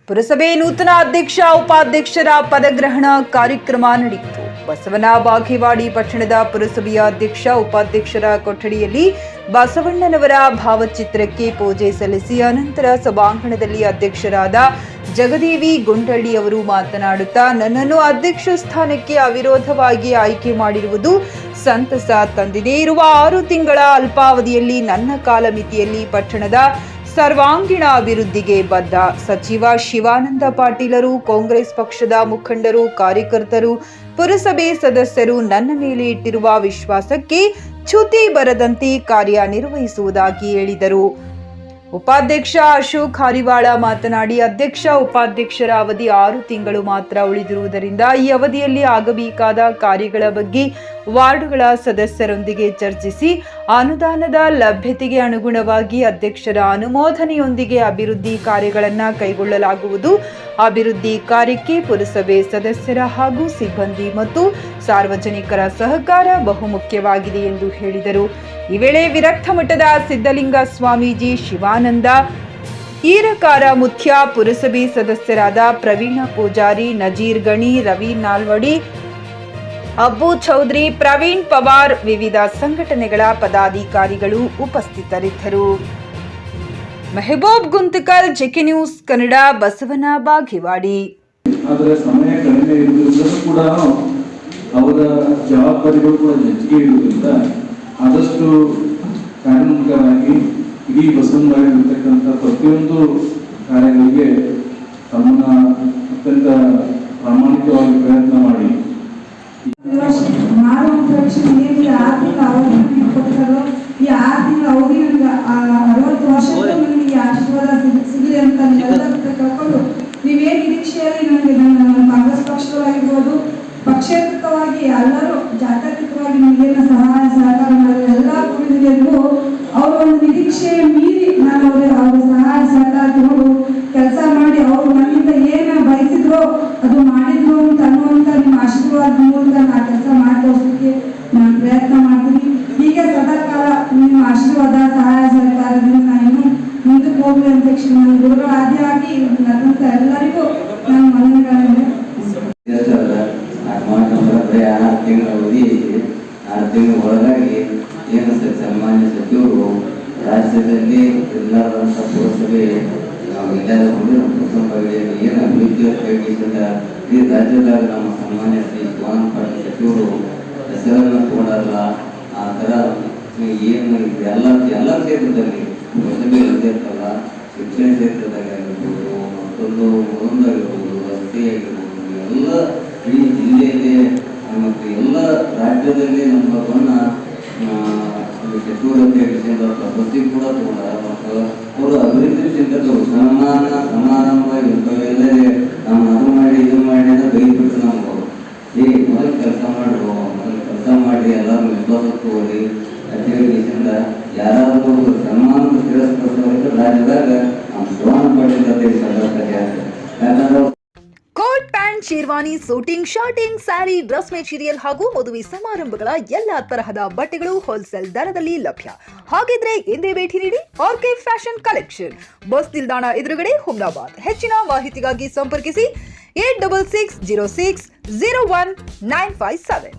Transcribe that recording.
ಪುರಸಭೆ ನೂತನ ಅಧ್ಯಕ್ಷ ಉಪಾಧ್ಯಕ್ಷರ ಪದಗ್ರಹಣ ಕಾರ್ಯಕ್ರಮ ನಡೆಯಿತು. ಬಸವನ ಬಾಗೇವಾಡಿ ಪಟ್ಟಣದ ಪುರಸಭೆಯ ಅಧ್ಯಕ್ಷ ಉಪಾಧ್ಯಕ್ಷರ ಕೊಠಡಿಯಲ್ಲಿ ಬಸವಣ್ಣನವರ ಭಾವಚಿತ್ರಕ್ಕೆ ಪೂಜೆ ಸಲ್ಲಿಸಿ ಅನಂತರ ಸಭಾಂಗಣದಲ್ಲಿ ಅಧ್ಯಕ್ಷರಾದ ಜಗದೇವಿ ಗುಂಡಳ್ಳಿ ಅವರು ಮಾತನಾಡುತ್ತಾ, ನನ್ನನ್ನು ಅಧ್ಯಕ್ಷ ಸ್ಥಾನಕ್ಕೆ ಅವಿರೋಧವಾಗಿ ಆಯ್ಕೆ ಮಾಡಿರುವುದು ಸಂತಸ ತಂದಿದೆ. ಇರುವ 6 ತಿಂಗಳ ಅಲ್ಪಾವಧಿಯಲ್ಲಿ ನನ್ನ ಕಾಲಮಿತಿಯಲ್ಲಿ ಪಟ್ಟಣದ ಸರ್ವಾಂಗೀಣ ಅಭಿವೃದ್ಧಿಗೆ ಬದ್ಧ. ಸಚಿವ ಶಿವಾನಂದ ಪಾಟೀಲರು, ಕಾಂಗ್ರೆಸ್ ಪಕ್ಷದ ಮುಖಂಡರು, ಕಾರ್ಯಕರ್ತರು, ಪುರಸಭೆ ಸದಸ್ಯರು ನನ್ನ ಮೇಲೆ ಇಟ್ಟಿರುವ ವಿಶ್ವಾಸಕ್ಕೆ ಚ್ಯುತಿ ಬರದಂತೆ ಕಾರ್ಯನಿರ್ವಹಿಸುವುದಾಗಿ ಹೇಳಿದರು. ಉಪಾಧ್ಯಕ್ಷ ಅಶೋಕ್ ಹರಿವಾಳ ಮಾತನಾಡಿ, ಅಧ್ಯಕ್ಷ ಉಪಾಧ್ಯಕ್ಷರ ಅವಧಿ 6 ತಿಂಗಳು ಮಾತ್ರ ಉಳಿದಿರುವುದರಿಂದ ಈ ಅವಧಿಯಲ್ಲಿ ಆಗಬೇಕಾದ ಕಾರ್ಯಗಳ ಬಗ್ಗೆ ವಾರ್ಡ್ಗಳ ಸದಸ್ಯರೊಂದಿಗೆ ಚರ್ಚಿಸಿ ಅನುದಾನದ ಲಭ್ಯತೆಗೆ ಅನುಗುಣವಾಗಿ ಅಧ್ಯಕ್ಷರ ಅನುಮೋದನೆಯೊಂದಿಗೆ ಅಭಿವೃದ್ಧಿ ಕಾರ್ಯಗಳನ್ನು ಕೈಗೊಳ್ಳಲಾಗುವುದು. ಅಭಿವೃದ್ಧಿ ಕಾರ್ಯಕ್ಕೆ ಪುರಸಭೆ ಸದಸ್ಯರ ಹಾಗೂ ಸಿಬ್ಬಂದಿ ಮತ್ತು ಸಾರ್ವಜನಿಕರ ಸಹಕಾರ ಬಹುಮುಖ್ಯವಾಗಿದೆ ಎಂದು ಹೇಳಿದರು. ಈ ವೇಳೆ ವಿರಕ್ತ ಮಠದ ಸಿದ್ಧಲಿಂಗ ಸ್ವಾಮೀಜಿ, ಶಿವಾನಂದ ಈರಕಾರ ಮುಖ್ಯ, ಪುರಸಭೆ ಸದಸ್ಯರಾದ ಪ್ರವೀಣ ಪೂಜಾರಿ, ನಜೀರ್ ಗಣಿ, ರವಿ ನಾಲ್ವಡಿ, ಅಬ್ಬು ಚೌಧರಿ, ಪ್ರವೀಣ್ ಪವಾರ್, ವಿವಿಧ ಸಂಘಟನೆಗಳ ಪದಾಧಿಕಾರಿಗಳು ಉಪಸ್ಥಿತರಿದ್ದರು. Mehboob Guntakal, JK news Kannada, Basavana Bagewadi. ಆದರೆ ಸಮಯ ಕಡಿಮೆ ಇರುವುದರಿಂದ ಕೂಡ ಅವರ ಜವಾಬ್ದಾರಿಗಳು ಕೂಡ ಹೆಚ್ಚಿಗೆ ಇರುವುದರಿಂದ ಆದಷ್ಟು ಕಾರ್ಯೋನ್ಮುಖರಾಗಿ ಇಡೀ ಬಸವನಬಾಗಿ ಇರತಕ್ಕಂಥ ಪ್ರತಿಯೊಂದು ಕಾರ್ಯಗಳಿಗೆ ತಮ್ಮನ್ನ ಅತ್ಯಂತ ಪ್ರಾಮಾಣಿಕವಾಗಿ ಪ್ರಯತ್ನ ಮಾಡಿ ಈ 6 ತಿಂಗಳ ಅವಧಿ ನನಗೆ 60 ವರ್ಷಕ್ಕೆ ನನಗೆ ಆಶೀರ್ವಾದ ಸಿಗಲಿ ಅಂತ ಕೇಳ್ಕೊಂಡು ನೀವೇನು ನಿರೀಕ್ಷೆಯಲ್ಲಿ ನನಗೆ ನನ್ನ ಕಾಂಗ್ರೆಸ್ ಪಕ್ಷದವಾಗಿರ್ಬೋದು, ಪಕ್ಷೇತರವಾಗಿ ಎಲ್ಲರೂ ಜಾತ್ಯತೀತವಾಗಿ ನಿಮಗೇನು ಸಹಾಯ ಸಹಕಾರ ಮಾಡಿದ ಎಲ್ಲ ಕುಟುಂಬಗಳಿಗೂ ಅವರ ಒಂದು ನಿರೀಕ್ಷೆ ಮೀರಿ ನಾನು ಅವ್ರ ಸಹಾಯ ಸಹಕಾರ ತಗೊಂಡು ಕೆಲಸ ಮಾಡಿ ಅವರು ನನ್ನಿಂದ ಏನು ಬಯಸಿದ್ರು ಅದು ಮಾಡಿದ್ರು ಅಂತ ಅನ್ನುವಂಥ ನಿಮ್ಮ ಆಶೀರ್ವಾದ ಮೂಲಕ ನಾ ಕೆಲಸ ಮಾಡಿ ತೋರಿಸಲಿಕ್ಕೆ ನಾನು ಪ್ರಯತ್ನ ಮಾಡ್ತೀನಿ. ಹೀಗೆ ಸದಾಕಾಲ ನಿಮ್ಮ ಆಶೀರ್ವಾದ ಸಹಾಯ ಸಹಕಾರದಿಂದ ನಾನು ಇನ್ನೂ ಮುಂದಕ್ಕೆ ಹೋಗ್ಲಿ ಅಂತ ನನ್ನ ಗುರುಗಳ ಆದಿಯಾಗಿ ನನ್ನಂತ ಎಲ್ಲರಿಗೂ ನಾನು ಮನವಿಗಳನ್ನು 6 ತಿಂಗಳ ಅವಧಿ ಐತಿ. 6 ತಿಂಗಳ ಒಳಗಾಗಿ ಏನು ಸನ್ಮಾನ್ಯ ಸಚಿವರು ರಾಜ್ಯದಲ್ಲಿ ಎಲ್ಲರಂಥ ಪುರಸಭೆ ವಿಚಾರಗೊಂಡು ನಮ್ಮ ಪುರಸಭೆಯಲ್ಲಿ ಏನು ಅಭಿವೃದ್ಧಿ ಕೈಗೊಳಿಸಿದ ಈ ರಾಜ್ಯದಾಗ ನಮ್ಮ ಸನ್ಮಾನ್ಯ ಶ್ರೀ ಶಿವಾನಂದ ಪಾಟೀಲ್ ಸಚಿವರು ಹೆಸರನ್ನು ತಗೊಂಡಾರಲ್ಲ, ಆ ಥರ ಏನು ಎಲ್ಲ ಕ್ಷೇತ್ರದಲ್ಲಿ ಪುರಸಭೆ ಇರ್ತಲ್ಲ, ಶಿಕ್ಷಣ ಕ್ಷೇತ್ರದಾಗ ಆಗಿರ್ಬೋದು, ಮತ್ತೊಂದಾಗಿರ್ಬೋದು, ರಸ್ತೆ ಆಗಿರ್ಬೋದು, ಎಲ್ಲ ಇಡೀ ಜಿಲ್ಲೆಯಲ್ಲಿ ಮತ್ತು ಎಲ್ಲ ರಾಜ್ಯದಲ್ಲಿ ನಮ್ಮ ಸಚಿವರತೆ ಪ್ರಶಸ್ತಿ ಕೂಡ ತಗೊಂಡಾರ. ಮತ್ತು ಅವರು ಅಭಿವೃದ್ಧಿ ಚಿಂತಕರು ಸಮಾರಂಭವಾಗಿ ಎಲ್ಲರೇ ನಾವು ಅದು ಮಾಡಿ ಇದು ಮಾಡಿ ಅಂತ ಬೈದ್ಬಿಟ್ಟು ನಮ್ಗೆ ಮೊದಲು ಕೆಲಸ ಮಾಡ್ರು, ಮೊದಲು ಕೆಲಸ ಮಾಡಿ ಎಲ್ಲರೂ ವಿಶ್ವಾಸ ತಗೊಳ್ಳಿ ಅಂತ ಹೇಳಿದಿಂದ ಯಾರಾದರೂ ಸನ್ಮಾನ ತಿರಸ್ಕರಿಸೋದಕ್ಕೆ ರಾಜ್ಯದಾಗ ನಮ್ಮ ಶಿವಾನಂದ ಪಾಟೀಲ್ ಅಂತ ಸಂದರ್ಭ ಯಾಕಂದ್ರೆ coat pant, sherwani, suiting, shirting, sari, dress material ಹಾಗೂ ಮದುವೆ ಸಮಾರಂಭಗಳ ಎಲ್ಲಾ ತರಹದ ಬಟ್ಟೆಗಳು ಹೋಲ್ಸೇಲ್ ದರದಲ್ಲಿ ಲಭ್ಯ. ಹಾಗಿದ್ರೆ ಎಂದೇ ಭೇಟಿ ನೀಡಿ ಆರ್ಕೆ ಫ್ಯಾಷನ್ ಕಲೆಕ್ಷನ್, ಬಸ್ ನಿಲ್ದಾಣ ಎದುರುಗಡೆ, ಹುಮ್ನಾಬಾದ್. ಹೆಚ್ಚಿನ ಮಾಹಿತಿಗಾಗಿ ಸಂಪರ್ಕಿಸಿ 8660601957.